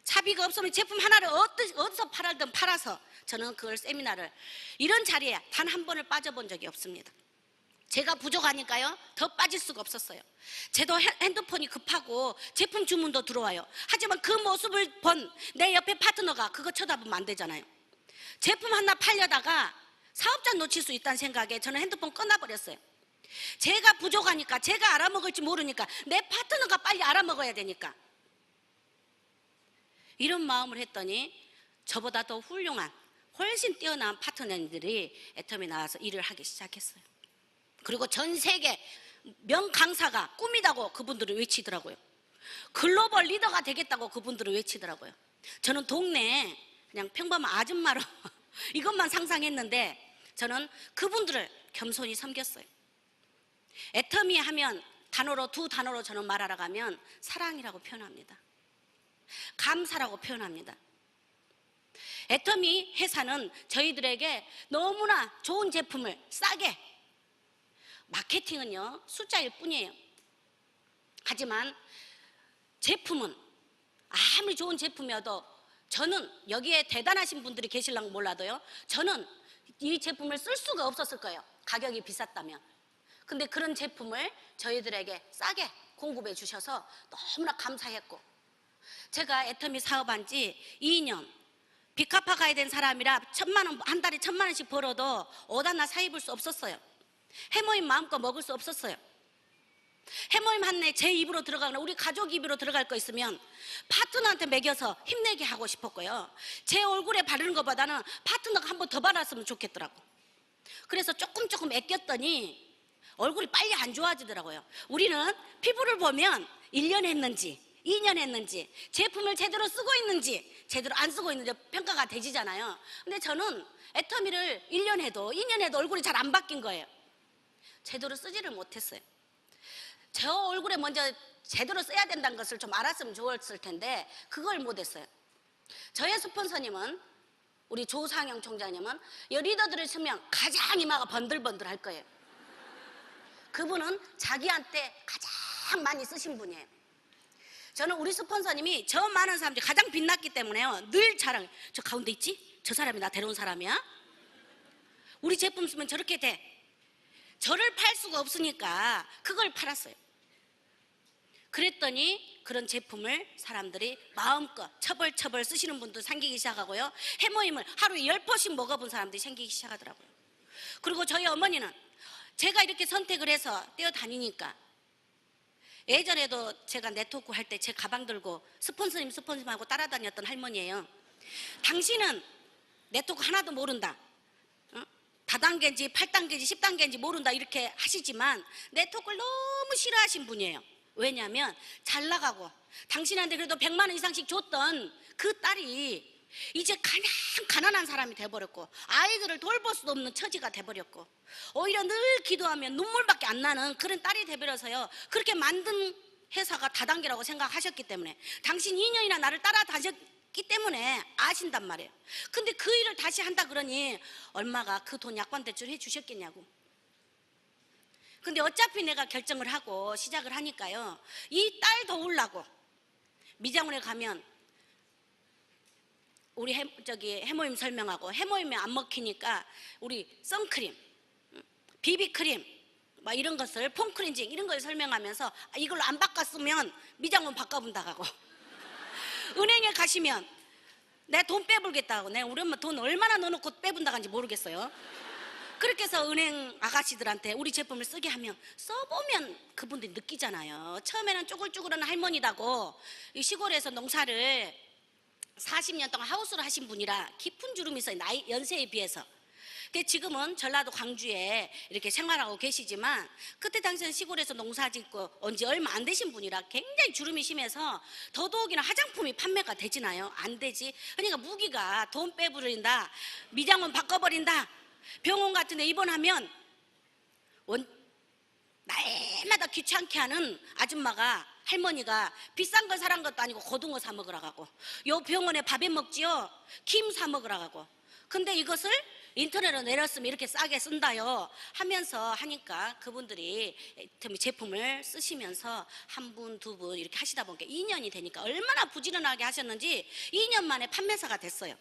차비가 없으면 제품 하나를 어디서 팔든 팔아서 저는 그걸 세미나를, 이런 자리에 단 한 번을 빠져본 적이 없습니다. 제가 부족하니까요 더 빠질 수가 없었어요. 저도 핸드폰이 급하고 제품 주문도 들어와요. 하지만 그 모습을 본 내 옆에 파트너가 그거 쳐다보면 안 되잖아요. 제품 하나 팔려다가 사업자 놓칠 수 있다는 생각에 저는 핸드폰 끊어버렸어요. 제가 부족하니까, 제가 알아먹을지 모르니까 내 파트너가 빨리 알아먹어야 되니까, 이런 마음을 했더니 저보다 더 훌륭한, 훨씬 뛰어난 파트너들이 애터미 나와서 일을 하기 시작했어요. 그리고 전 세계 명강사가 꿈이라고 그분들은 외치더라고요. 글로벌 리더가 되겠다고 그분들은 외치더라고요. 저는 동네에 그냥 평범한 아줌마로 이것만 상상했는데 저는 그분들을 겸손히 섬겼어요. 애터미 하면 두 단어로 저는 말하라가면 사랑이라고 표현합니다. 감사라고 표현합니다. 애터미 회사는 저희들에게 너무나 좋은 제품을 싸게, 마케팅은요 숫자일 뿐이에요. 하지만 제품은 아무리 좋은 제품이어도, 저는 여기에 대단하신 분들이 계실랑 몰라도요, 저는 이 제품을 쓸 수가 없었을 거예요, 가격이 비쌌다면. 근데 그런 제품을 저희들에게 싸게 공급해 주셔서 너무나 감사했고, 제가 애터미 사업한 지 2년, 빚 갚아 가야 된 사람이라 한 달에 1,000만 원씩 벌어도 옷 하나 사 입을 수 없었어요. 해모임 마음껏 먹을 수 없었어요. 해모임 한내 제 입으로 들어가거나 우리 가족 입으로 들어갈 거 있으면 파트너한테 먹여서 힘내게 하고 싶었고요, 제 얼굴에 바르는 것보다는 파트너가 한 번 더 바랐으면 좋겠더라고. 그래서 조금 아꼈더니 얼굴이 빨리 안 좋아지더라고요. 우리는 피부를 보면 1년 했는지 2년 했는지, 제품을 제대로 쓰고 있는지 제대로 안 쓰고 있는지 평가가 되지잖아요. 근데 저는 애터미를 1년 해도 2년 해도 얼굴이 잘 안 바뀐 거예요. 제대로 쓰지를 못했어요. 저 얼굴에 먼저 제대로 써야 된다는 것을 좀 알았으면 좋았을 텐데 그걸 못했어요. 저의 스폰서님은, 우리 조상영 총장님은 리더들을 쓰면 가장 이마가 번들번들 할 거예요. 그분은 자기한테 가장 많이 쓰신 분이에요. 저는 우리 스폰서님이 저 많은 사람들이 가장 빛났기 때문에요 늘 자랑해요. 저 가운데 있지? 저 사람이 나 데려온 사람이야? 우리 제품 쓰면 저렇게 돼. 저를 팔 수가 없으니까 그걸 팔았어요. 그랬더니 그런 제품을 사람들이 마음껏 처벌 쓰시는 분도 생기기 시작하고요, 해모임을 하루에 10번씩 먹어본 사람들이 생기기 시작하더라고요. 그리고 저희 어머니는 제가 이렇게 선택을 해서 뛰어다니니까, 예전에도 제가 네트워크 할 때 제 가방 들고 스폰서님하고 따라다녔던 할머니예요. 당신은 네트워크 하나도 모른다, 다단계인지 8단계인지 10단계인지 모른다 이렇게 하시지만 네트워크를 너무 싫어하신 분이에요. 왜냐하면 잘 나가고 당신한테 그래도 100만 원 이상씩 줬던 그 딸이 이제 가난한 사람이 돼버렸고, 아이들을 돌볼 수도 없는 처지가 돼버렸고, 오히려 늘 기도하면 눈물밖에 안 나는 그런 딸이 돼버려서요, 그렇게 만든 회사가 다단계라고 생각하셨기 때문에, 당신 2년이나 나를 따라다녔기 때문에 아신단 말이에요. 근데 그 일을 다시 한다 그러니 얼마가 그 돈 약관 대출 해주셨겠냐고. 근데 어차피 내가 결정을 하고 시작을 하니까요, 이 딸 도우려고 미장원에 가면 우리 해모임 설명하고, 해모임이 안 먹히니까 우리 선크림, 비비크림 막 이런 것을, 폼클렌징 이런 걸 설명하면서 이걸로 안 바꿨으면 미장원 바꿔본다고 하고 은행에 가시면 내 돈 빼불겠다고, 내가 우리 엄마 돈 얼마나 넣어놓고 빼분다고 하는지 모르겠어요. 그렇게 해서 은행 아가씨들한테 우리 제품을 쓰게 하면, 써보면 그분들이 느끼잖아요. 처음에는 쭈글쭈글한 할머니다고 시골에서 농사를 40년 동안 하우스를 하신 분이라 깊은 주름이 있어요, 연세에 비해서. 근데 지금은 전라도 광주에 이렇게 생활하고 계시지만, 그때 당시에는 시골에서 농사 짓고 온 지 얼마 안 되신 분이라 굉장히 주름이 심해서 더더욱이나 화장품이 판매가 되지나요? 안 되지. 그러니까 무기가 돈 빼버린다, 미장원 바꿔버린다, 병원 같은 데 입원하면 날마다 귀찮게 하는 아줌마가 할머니가 비싼 걸 사란 것도 아니고 고등어 사 먹으라 가고, 요 병원에 밥에 먹지요 김 사 먹으라 가고, 근데 이것을 인터넷으로 내렸으면 이렇게 싸게 쓴다요 하면서 하니까 그분들이 제품을 쓰시면서 한 분, 두 분 이렇게 하시다 보니까 2년이 되니까 얼마나 부지런하게 하셨는지 2년 만에 판매사가 됐어요.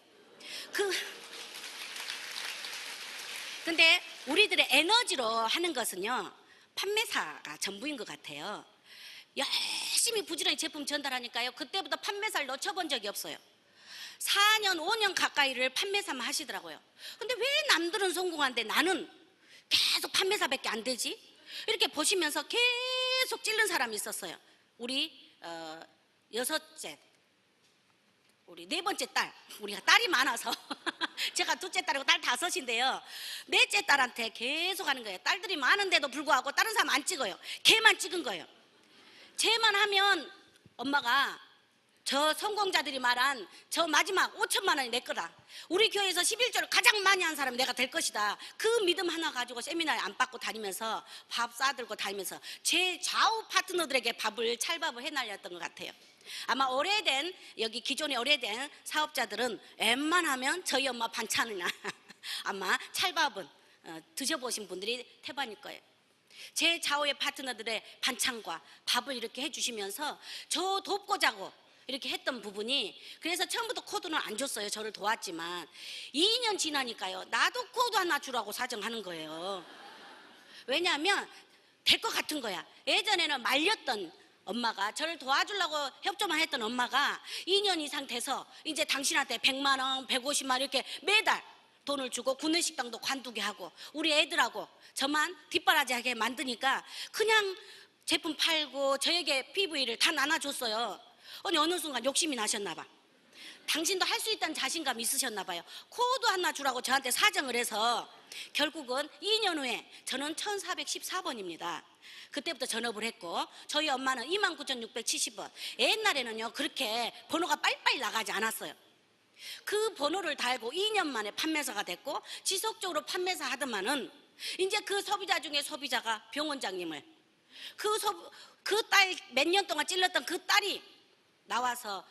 근데 우리들의 에너지로 하는 것은요, 판매사가 전부인 것 같아요. 열심히 부지런히 제품 전달하니까요, 그때부터 판매사를 놓쳐본 적이 없어요. 4년, 5년 가까이를 판매사만 하시더라고요. 근데 왜 남들은 성공한데 나는 계속 판매사밖에 안 되지? 이렇게 보시면서 계속 찔른 사람이 있었어요. 우리 여섯째, 우리 네 번째 딸, 우리가 딸이 많아서 제가 둘째 딸이고 딸 5인데요, 넷째 딸한테 계속 하는 거예요. 딸들이 많은데도 불구하고 다른 사람 안 찍어요. 걔만 찍은 거예요. 쟤만 하면 엄마가 저 성공자들이 말한 저 마지막 5천만 원이 내 거다, 우리 교회에서 11조를 가장 많이 한 사람이 내가 될 것이다, 그 믿음 하나 가지고 세미나에 안 받고 다니면서 밥 싸들고 다니면서 제 좌우 파트너들에게 찰밥을 해날렸던 것 같아요. 아마 오래된, 여기 기존에 오래된 사업자들은 웬만하면 저희 엄마 반찬이나 아마 찰밥은 드셔보신 분들이 태반일 거예요. 제 좌우의 파트너들의 반찬과 밥을 이렇게 해주시면서 저 돕고자고 이렇게 했던 부분이, 그래서 처음부터 코드는 안 줬어요. 저를 도왔지만 2년 지나니까요, 나도 코드 하나 주라고 사정하는 거예요. 왜냐하면 될 것 같은 거야. 예전에는 말렸던 엄마가, 저를 도와주려고 협조만 했던 엄마가 2년 이상 돼서 이제 당신한테 100만 원, 150만 원 이렇게 매달 돈을 주고 구내식당도 관두게 하고 우리 애들하고 저만 뒷바라지하게 만드니까 그냥 제품 팔고 저에게 PV를 다 나눠줬어요. 어느 순간 욕심이 나셨나 봐. 당신도 할 수 있다는 자신감이 있으셨나 봐요. 코드 하나 주라고 저한테 사정을 해서 결국은 2년 후에 저는 1414번입니다. 그때부터 전업을 했고, 저희 엄마는 29,670번. 옛날에는요 그렇게 번호가 빨리빨리 나가지 않았어요. 그 번호를 달고 2년 만에 판매사가 됐고, 지속적으로 판매사 하더만은 이제 그 소비자 중에 소비자가 병원장님을, 그 딸 몇 년 동안 찔렀던 그 딸이 나와서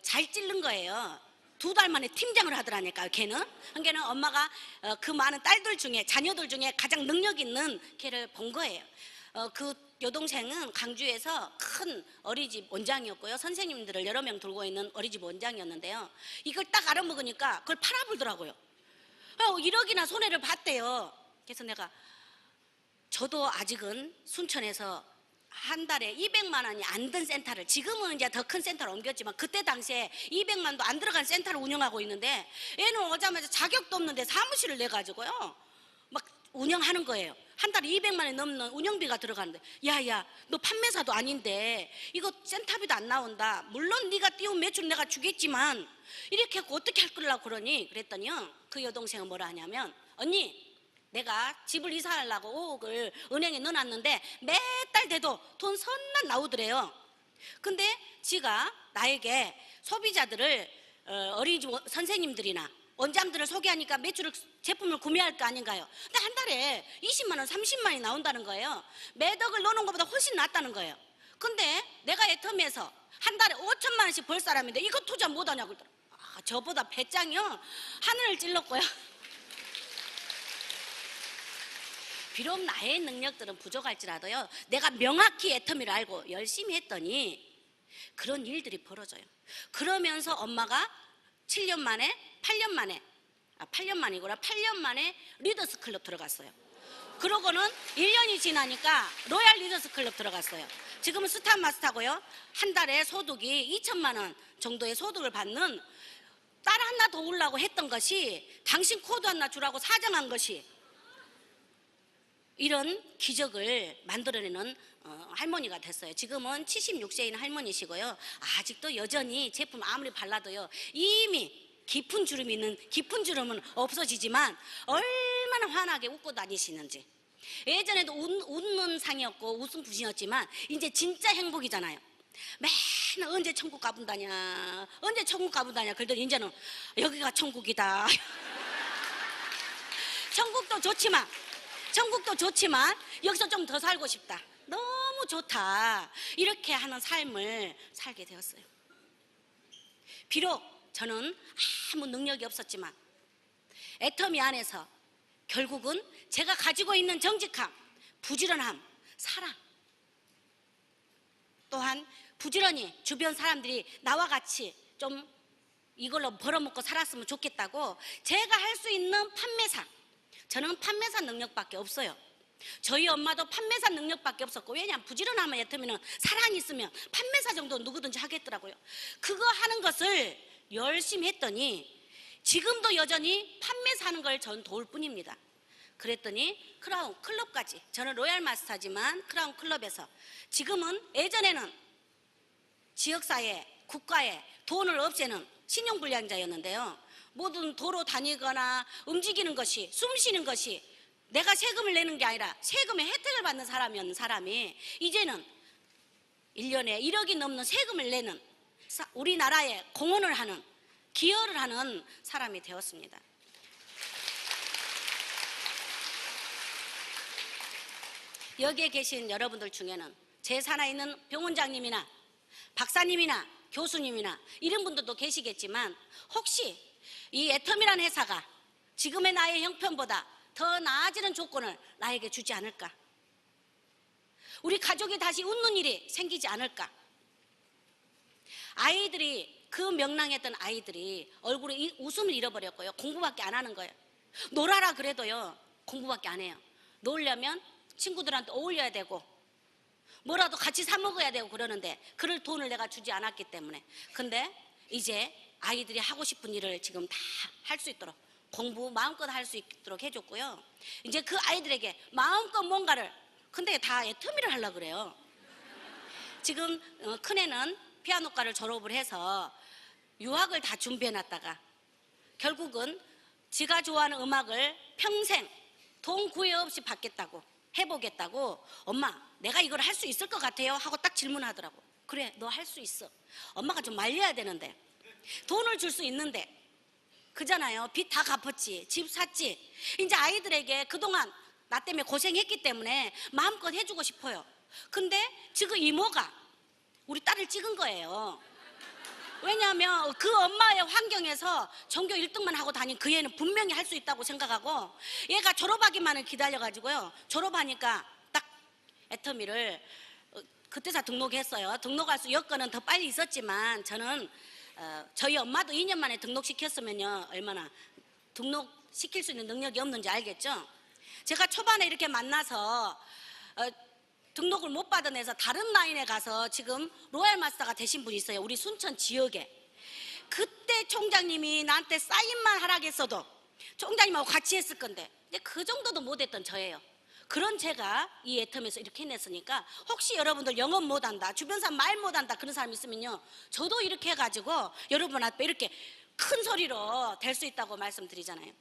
잘 찔른 거예요. 2달 만에 팀장을 하더라니까요. 걔는 엄마가 그 많은 딸들 중에, 자녀들 중에 가장 능력 있는 걔를 본 거예요. 그 여동생은 강주에서 큰 어린이집 원장이었고요, 선생님들을 여러 명 돌고 있는 어린이집 원장이었는데요, 이걸 딱 알아먹으니까 그걸 팔아불더라고요. 1억이나 손해를 봤대요. 그래서 저도 아직은 순천에서 한 달에 200만 원이 안 든 센터를, 지금은 이제 더 큰 센터로 옮겼지만 그때 당시에 200만도 안 들어간 센터를 운영하고 있는데, 얘는 오자마자 자격도 없는데 사무실을 내가지고요 막 운영하는 거예요. 한 달에 200만 원이 넘는 운영비가 들어가는데, 야야 너 판매사도 아닌데 이거 센터비도 안 나온다, 물론 네가 띄운 매출 내가 주겠지만 이렇게 하고 어떻게 할 거라고 그러니? 그랬더니요, 그 여동생은 뭐라 하냐면, 언니 내가 집을 이사하려고 5억을 은행에 넣어놨는데 매달 돼도 돈 선난 나오더래요. 근데 지가 나에게 소비자들을 어린이집 선생님들이나 원장들을 소개하니까 제품을 구매할 거 아닌가요? 근데 한 달에 20만 원, 30만 원이 나온다는 거예요. 매덕을 넣는 것보다 훨씬 낫다는 거예요. 근데 내가 애텀에서 한 달에 5천만 원씩 벌 사람인데 이거 투자 못하냐고 그러더라고요. 저보다 배짱이요 하늘을 찔렀고요. 비록 나의 능력들은 부족할지라도요, 내가 명확히 애터미를 알고 열심히 했더니 그런 일들이 벌어져요. 그러면서 엄마가 8년 만에 리더스 클럽 들어갔어요. 그러고는 1년이 지나니까 로얄 리더스 클럽 들어갔어요. 지금은 스타 마스터고요, 한 달에 소득이 2천만 원 정도의 소득을 받는, 딸 하나 도우려고 했던 것이 당신 코드 하나 주라고 사정한 것이 이런 기적을 만들어내는 할머니가 됐어요. 지금은 76세인 할머니시고요, 아직도 여전히 제품 아무리 발라도요 이미 깊은 주름은 없어지지만 얼마나 환하게 웃고 다니시는지. 예전에도 웃는 상이었고 웃음 부신이었지만 이제 진짜 행복이잖아요. 맨날 언제 천국 가본다냐 그러더니 이제는 여기가 천국이다. 천국도 좋지만 여기서 좀 더 살고 싶다. 너무 너무 좋다, 이렇게 하는 삶을 살게 되었어요. 비록 저는 아무 능력이 없었지만 애터미 안에서 결국은 제가 가지고 있는 정직함, 부지런함, 사랑, 또한 부지런히 주변 사람들이 나와 같이 좀 이걸로 벌어먹고 살았으면 좋겠다고 제가 할 수 있는 판매사, 저는 판매사 능력밖에 없어요. 저희 엄마도 판매사 능력밖에 없었고, 왜냐하면 부지런하면 애터미는 사랑이 있으면 판매사 정도 누구든지 하겠더라고요. 그거 하는 것을 열심히 했더니 지금도 여전히 판매사 하는 걸 전 도울 뿐입니다. 그랬더니 크라운 클럽까지, 저는 로얄 마스터지만 크라운 클럽에서 지금은, 예전에는 지역사회, 국가에 돈을 없애는 신용불량자였는데요, 모든 도로 다니거나 움직이는 것이, 숨 쉬는 것이 내가 세금을 내는 게 아니라 세금의 혜택을 받는 사람이었는 사람이 이제는 1년에 1억이 넘는 세금을 내는, 우리나라에 공헌을 하는, 기여를 하는 사람이 되었습니다. 여기에 계신 여러분들 중에는 제 산하에 있는 병원장님이나 박사님이나 교수님이나 이런 분들도 계시겠지만, 혹시 이 애터미라는 회사가 지금의 나의 형편보다 더 나아지는 조건을 나에게 주지 않을까? 우리 가족이 다시 웃는 일이 생기지 않을까? 아이들이, 그 명랑했던 아이들이 얼굴에 웃음을 잃어버렸고요, 공부밖에 안 하는 거예요. 놀아라 그래도요, 공부밖에 안 해요. 놀려면 친구들한테 어울려야 되고 뭐라도 같이 사 먹어야 되고 그러는데, 그럴 돈을 내가 주지 않았기 때문에. 근데 이제 아이들이 하고 싶은 일을 지금 다 할 수 있도록, 공부 마음껏 할 수 있도록 해줬고요. 이제 그 아이들에게 마음껏 뭔가를, 근데 다 애터미를 하려고 그래요. 지금 큰애는 피아노과를 졸업을 해서 유학을 다 준비해놨다가 결국은 지가 좋아하는 음악을 평생 돈 구애 없이 받겠다고, 해보겠다고, 엄마 내가 이걸 할 수 있을 것 같아요? 하고 딱 질문하더라고. 그래, 너 할 수 있어. 엄마가 좀 말려야 되는데, 돈을 줄 수 있는데, 그잖아요. 빚 다 갚았지, 집 샀지. 이제 아이들에게 그동안 나 때문에 고생했기 때문에 마음껏 해주고 싶어요. 근데 지금 이모가 우리 딸을 찍은 거예요. 왜냐하면 그 엄마의 환경에서 전교 1등만 하고 다닌 그 애는 분명히 할 수 있다고 생각하고, 얘가 졸업하기만을 기다려가지고요, 졸업하니까 딱 애터미를 그때서 등록했어요. 등록할 수 여건은 더 빨리 있었지만, 저는 저희 엄마도 2년 만에 등록시켰으면요, 얼마나 등록시킬 수 있는 능력이 없는지 알겠죠? 제가 초반에 이렇게 만나서 등록을 못 받은 애서 다른 라인에 가서 지금 로얄 마스터가 되신 분이 있어요, 우리 순천 지역에. 그때 총장님이 나한테 사인만 하라고 했어도 총장님하고 같이 했을 건데, 근데 그 정도도 못했던 저예요. 그런 제가 이 애텀에서 이렇게 해냈으니까, 혹시 여러분들 영업 못한다, 주변 사람 말 못한다 그런 사람 있으면요, 저도 이렇게 해가지고 여러분 앞에 이렇게 큰 소리로 될 수 있다고 말씀드리잖아요.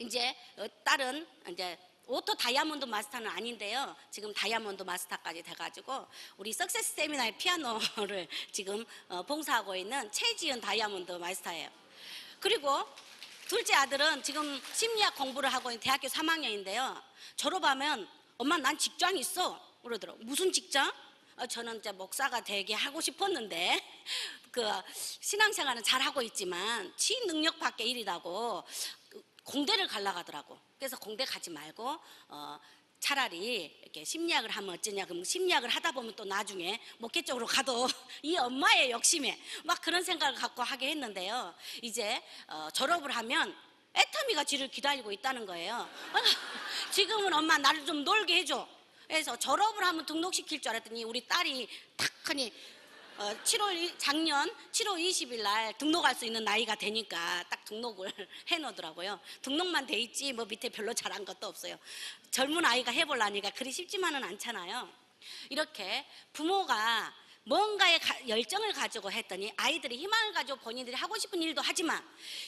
이제 딸은 이제 오토 다이아몬드 마스터는 아닌데요, 지금 다이아몬드 마스터까지 돼가지고 우리 석세스 세미나의 피아노를 지금 봉사하고 있는 최지은 다이아몬드 마스터예요. 그리고 둘째 아들은 지금 심리학 공부를 하고 있는 대학교 3학년인데요 졸업하면 엄마 난 직장 있어 그러더라고. 무슨 직장? 저는 이제 목사가 되게 하고 싶었는데 그 신앙생활은 잘하고 있지만 지 능력 밖의 일이라고 공대를 가려고 하더라고. 그래서 공대 가지 말고 차라리 이렇게 심리학을 하면 어쩌냐. 그럼 심리학을 하다 보면 또 나중에 목회 쪽으로 가도 이 엄마의 욕심에 막 그런 생각을 갖고 하게 했는데요, 이제 졸업을 하면 애터미가 지를 기다리고 있다는 거예요. 지금은 엄마 나를 좀 놀게 해줘. 그래서 졸업을 하면 등록시킬 줄 알았더니 우리 딸이 탁 하니 작년 7월 20일 날 등록할 수 있는 나이가 되니까 딱 등록을 해놓더라고요. 등록만 돼 있지 뭐 밑에 별로 잘한 것도 없어요. 젊은 아이가 해보려니까 그리 쉽지만은 않잖아요. 이렇게 부모가 뭔가에 열정을 가지고 했더니 아이들이 희망을 가지고 본인들이 하고 싶은 일도 하지만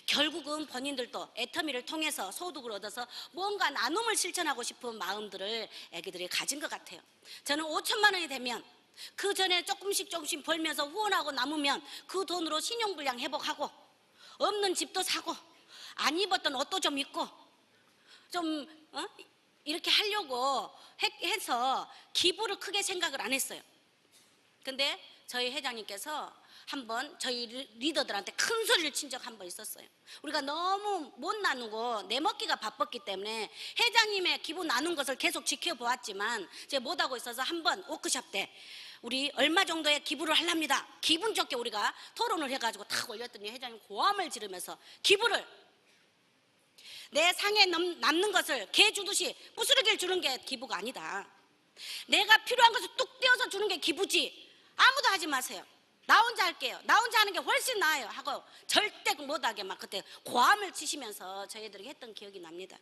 결국은 본인들도 애터미를 통해서 소득을 얻어서 뭔가 나눔을 실천하고 싶은 마음들을 애기들이 가진 것 같아요. 저는 5천만 원이 되면 그 전에 조금씩 벌면서 후원하고 남으면 그 돈으로 신용불량 회복하고 없는 집도 사고 안 입었던 옷도 좀 입고 좀 이렇게 하려고 해서 기부를 크게 생각을 안 했어요. 근데 저희 회장님께서 한번 저희 리더들한테 큰 소리를 친 적 한 번 있었어요. 우리가 너무 못 나누고 내 먹기가 바빴기 때문에 회장님의 기부 나눈 것을 계속 지켜보았지만 제가 못하고 있어서 한번 워크숍 때 우리 얼마 정도의 기부를 하랍니다. 기분 좋게 우리가 토론을 해가지고 탁 올렸더니 회장님 고함을 지르면서 기부를 내 상에 남는 것을 개 주듯이 부스러기를 주는 게 기부가 아니다. 내가 필요한 것을 뚝 떼어서 주는 게 기부지. 아무도 하지 마세요. 나 혼자 할게요. 나 혼자 하는 게 훨씬 나아요 하고 절대 못하게 막 그때 고함을 치시면서 저희들이 했던 기억이 납니다.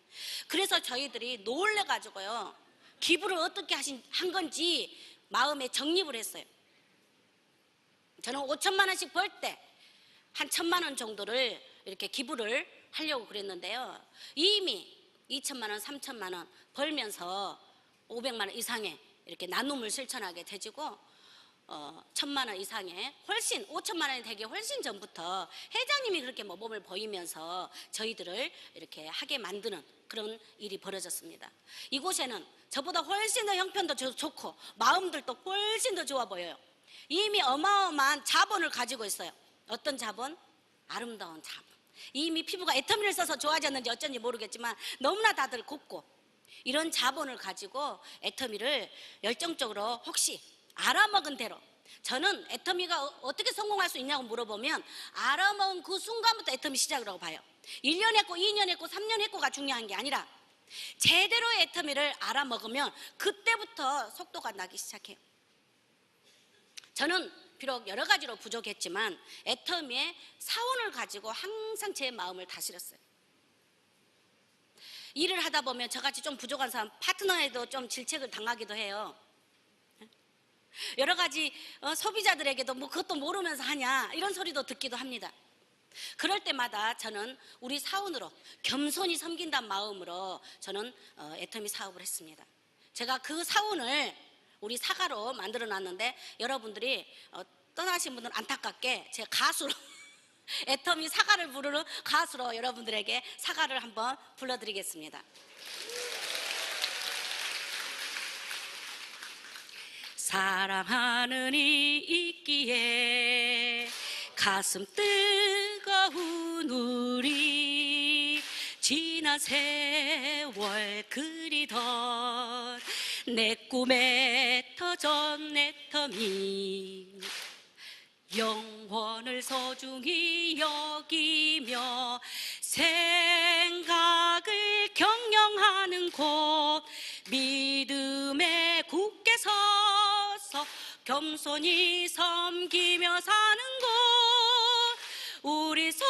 그래서 저희들이 놀래가지고요 기부를 어떻게 한 건지 마음에 정립을 했어요. 저는 5천만 원씩 벌 때 한 1,000만 원 정도를 이렇게 기부를 하려고 그랬는데요, 이미 2천만 원, 3천만 원 벌면서 500만 원 이상의 이렇게 나눔을 실천하게 되지고 1,000만 원 이상의 훨씬 5천만 원이 되기 훨씬 전부터 회장님이 그렇게 모범을 보이면서 저희들을 이렇게 하게 만드는 그런 일이 벌어졌습니다. 이곳에는 저보다 훨씬 더 형편도 좋고 마음들도 훨씬 더 좋아 보여요. 이미 어마어마한 자본을 가지고 있어요. 어떤 자본? 아름다운 자본. 이미 피부가 애터미를 써서 좋아졌는지 어쩐지 모르겠지만 너무나 다들 곱고 이런 자본을 가지고 애터미를 열정적으로 혹시 알아먹은 대로, 저는 애터미가 어떻게 성공할 수 있냐고 물어보면 알아먹은 그 순간부터 애터미 시작이라고 봐요. 1년 했고 2년 했고 3년 했고가 중요한 게 아니라 제대로의 애터미를 알아먹으면 그때부터 속도가 나기 시작해요. 저는 비록 여러 가지로 부족했지만 애터미의 사원을 가지고 항상 제 마음을 다스렸어요. 일을 하다 보면 저같이 좀 부족한 사람 파트너에도 좀 질책을 당하기도 해요. 여러 가지 소비자들에게도 뭐 그것도 모르면서 하냐 이런 소리도 듣기도 합니다. 그럴 때마다 저는 우리 사원으로 겸손히 섬긴다는 마음으로 저는 애터미 사업을 했습니다. 제가 그 사원을 우리 사가로 만들어 놨는데 여러분들이 떠나신 분들은 안타깝게 제 가수로 애터미 사가를 부르는 가수로 여러분들에게 사가를 한번 불러드리겠습니다. 사랑하는 이 있기에 가슴 뜨거운 우리 지난 세월 그리던 내 꿈에 터전 애터미 영원을 소중히 여기며 생각을 경영하는 곳 믿음에 굳게 서서 겸손히 섬기며 사는 곳 우리 소중한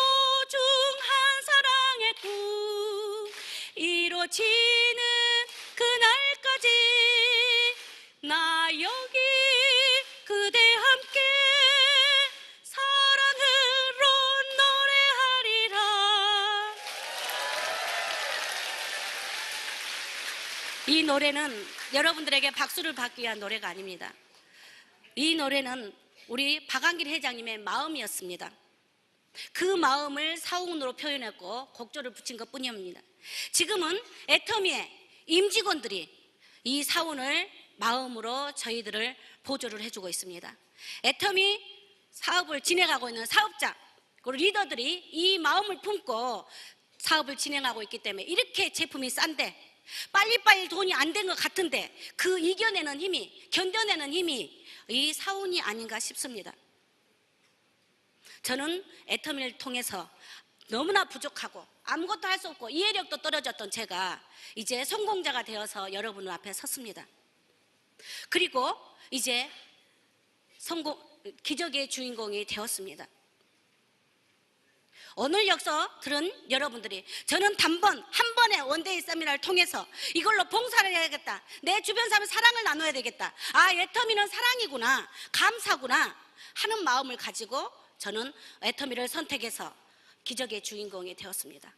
사랑의 꿈 이루어지는 그날까지 나 여기 그대 함께 사랑으로 노래하리라. 이 노래는 여러분들에게 박수를 받기 위한 노래가 아닙니다. 이 노래는 우리 박한길 회장님의 마음이었습니다. 그 마음을 사운으로 표현했고 곡조를 붙인 것 뿐입니다. 지금은 애터미의 임직원들이 이 사운을 마음으로 저희들을 보조를 해주고 있습니다. 애터미 사업을 진행하고 있는 사업자 그리고 리더들이 이 마음을 품고 사업을 진행하고 있기 때문에 이렇게 제품이 싼데 빨리빨리 돈이 안 된 것 같은데 그 이겨내는 힘이 견뎌내는 힘이 이 사운이 아닌가 싶습니다. 저는 애터미를 통해서 너무나 부족하고 아무것도 할 수 없고 이해력도 떨어졌던 제가 이제 성공자가 되어서 여러분 앞에 섰습니다. 그리고 이제 기적의 주인공이 되었습니다. 오늘 역사 들은 여러분들이 저는 단번 한 번의 원데이 세미나를 통해서 이걸로 봉사를 해야겠다, 내 주변 사람을 사랑을 나눠야 되겠다, 아 애터미는 사랑이구나 감사구나 하는 마음을 가지고 저는 애터미를 선택해서 기적의 주인공이 되었습니다.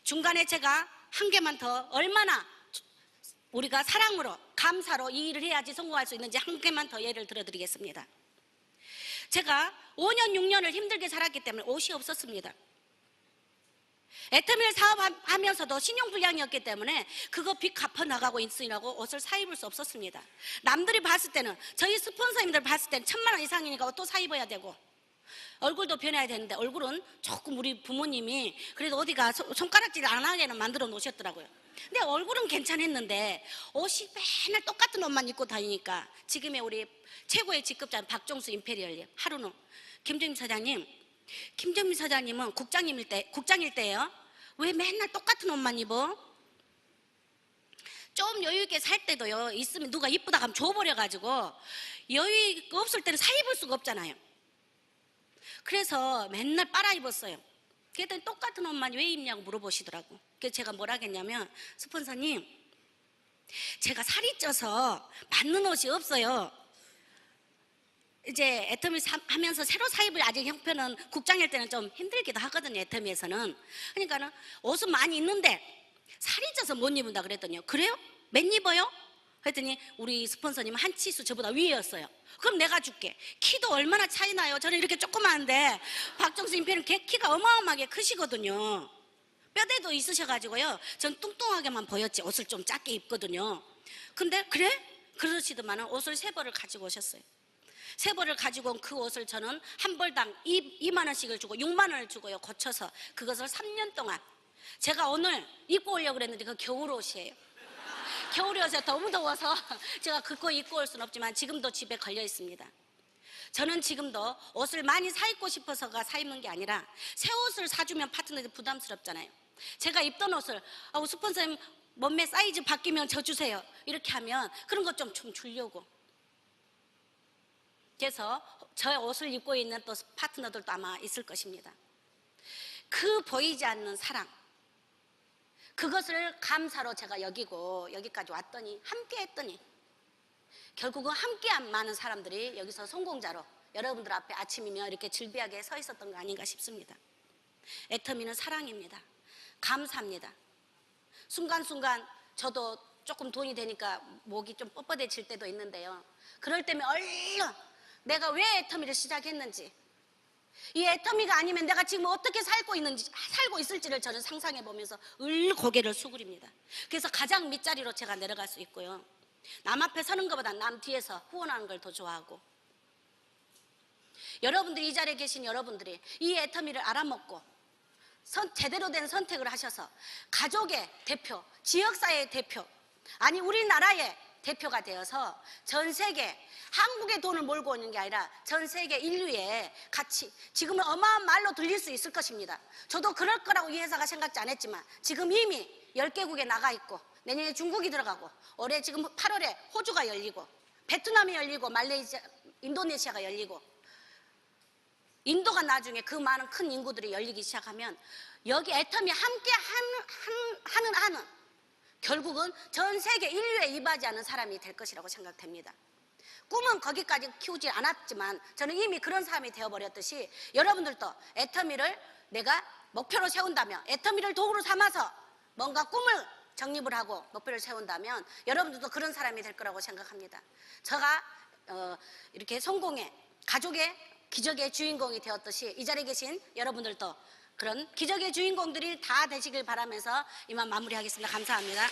중간에 제가 한 개만 더 얼마나 우리가 사랑으로 감사로 이 일을 해야지 성공할 수 있는지 한 개만 더 예를 들어드리겠습니다. 제가 5년 6년을 힘들게 살았기 때문에 옷이 없었습니다. 애터미를 사업하면서도 신용불량이었기 때문에 그거 빚 갚아 나가고 있으라고 옷을 사 입을 수 없었습니다. 남들이 봤을 때는, 저희 스폰서님들 봤을 때는 1,000만 원 이상이니까 또 사 입어야 되고 얼굴도 변해야 되는데, 얼굴은 조금 우리 부모님이 그래도 어디가 손가락질 안 하게는 만들어 놓으셨더라고요. 근데 얼굴은 괜찮았는데 옷이 맨날 똑같은 옷만 입고 다니니까, 지금의 우리 최고의 직급자 박종수 임페리얼님, 하루는 김정민 사장님은 국장일 때예요. 왜 맨날 똑같은 옷만 입어? 좀 여유 있게 살 때도요, 있으면 누가 이쁘다 하면 줘버려가지고 여유 없을 때는 사 입을 수가 없잖아요. 그래서 맨날 빨아 입었어요. 그랬더니 똑같은 옷만 왜 입냐고 물어보시더라고. 그래서 제가 뭐라 했냐면, 스폰서님, 제가 살이 쪄서 맞는 옷이 없어요. 이제 애터미 하면서 새로 사 입을 아직 형편은 국장일 때는 좀 힘들기도 하거든요, 애터미에서는. 그러니까는 옷은 많이 있는데 살이 쪄서 못 입는다 그랬더니요, 그래요? 몇 입어요? 그랬더니 우리 스폰서님은 한 치수 저보다 위였어요. 그럼 내가 줄게. 키도 얼마나 차이 나요? 저는 이렇게 조그마한데 박정수 임페는 키가 어마어마하게 크시거든요. 뼈대도 있으셔가지고요, 전 뚱뚱하게만 보였지 옷을 좀 작게 입거든요. 근데 그래? 그러시더만은 옷을 3벌을 가지고 오셨어요. 3벌을 가지고 온 그 옷을 저는 한 벌당 2만 원씩을 주고 6만 원을 주고요, 고쳐서 그것을 3년 동안 제가 오늘 입고 오려고 그랬는데 그 겨울옷이에요. 겨울이어서 너무 더워서 제가 그거 입고 올 수는 없지만 지금도 집에 걸려 있습니다. 저는 지금도 옷을 많이 사 입고 싶어서가 사 입는 게 아니라, 새 옷을 사주면 파트너들 부담스럽잖아요. 제가 입던 옷을 스폰서님 몸매 사이즈 바뀌면 저 주세요 이렇게 하면 그런 것 좀 주려고. 그래서 저 옷을 입고 있는 또 파트너들도 아마 있을 것입니다. 그 보이지 않는 사랑, 그것을 감사로 제가 여기고 여기까지 왔더니, 함께 했더니 결국은 함께한 많은 사람들이 여기서 성공자로 여러분들 앞에 아침이면 이렇게 즐비하게 서 있었던 거 아닌가 싶습니다. 애터미는 사랑입니다. 감사합니다. 순간순간 저도 조금 돈이 되니까 목이 좀 뻣뻣해질 때도 있는데요, 그럴 때면 얼른 내가 왜 애터미를 시작했는지, 이 애터미가 아니면 내가 지금 어떻게 살고 있을지를 저는 상상해 보면서 을 고개를 수그립니다. 그래서 가장 밑자리로 제가 내려갈 수 있고요, 남 앞에 서는 것보다 남 뒤에서 후원하는 걸 더 좋아하고, 여러분들이, 이 자리에 계신 여러분들이 이 애터미를 알아먹고 제대로 된 선택을 하셔서 가족의 대표, 지역사회의 대표, 아니 우리나라의 대표가 되어서 전 세계, 한국의 돈을 몰고 오는 게 아니라 전 세계 인류의 가치, 지금은 어마어마한 말로 들릴 수 있을 것입니다. 저도 그럴 거라고 이 회사가 생각지 않았지만 지금 이미 10개국에 나가 있고, 내년에 중국이 들어가고, 올해 지금 8월에 호주가 열리고, 베트남이 열리고, 말레이시아, 인도네시아가 열리고, 인도가 나중에 그 많은 큰 인구들이 열리기 시작하면 여기 애터미 함께 하는 한은 결국은 전 세계 인류에 이바지하는 사람이 될 것이라고 생각됩니다. 꿈은 거기까지 키우지 않았지만 저는 이미 그런 사람이 되어버렸듯이, 여러분들도 애터미를 내가 목표로 세운다면, 애터미를 도구로 삼아서 뭔가 꿈을 정립을 하고 목표를 세운다면 여러분들도 그런 사람이 될 거라고 생각합니다. 제가 이렇게 성공의, 가족의 기적의 주인공이 되었듯이 이 자리에 계신 여러분들도 그런 기적의 주인공들이 다 되시길 바라면서 이만 마무리하겠습니다. 감사합니다.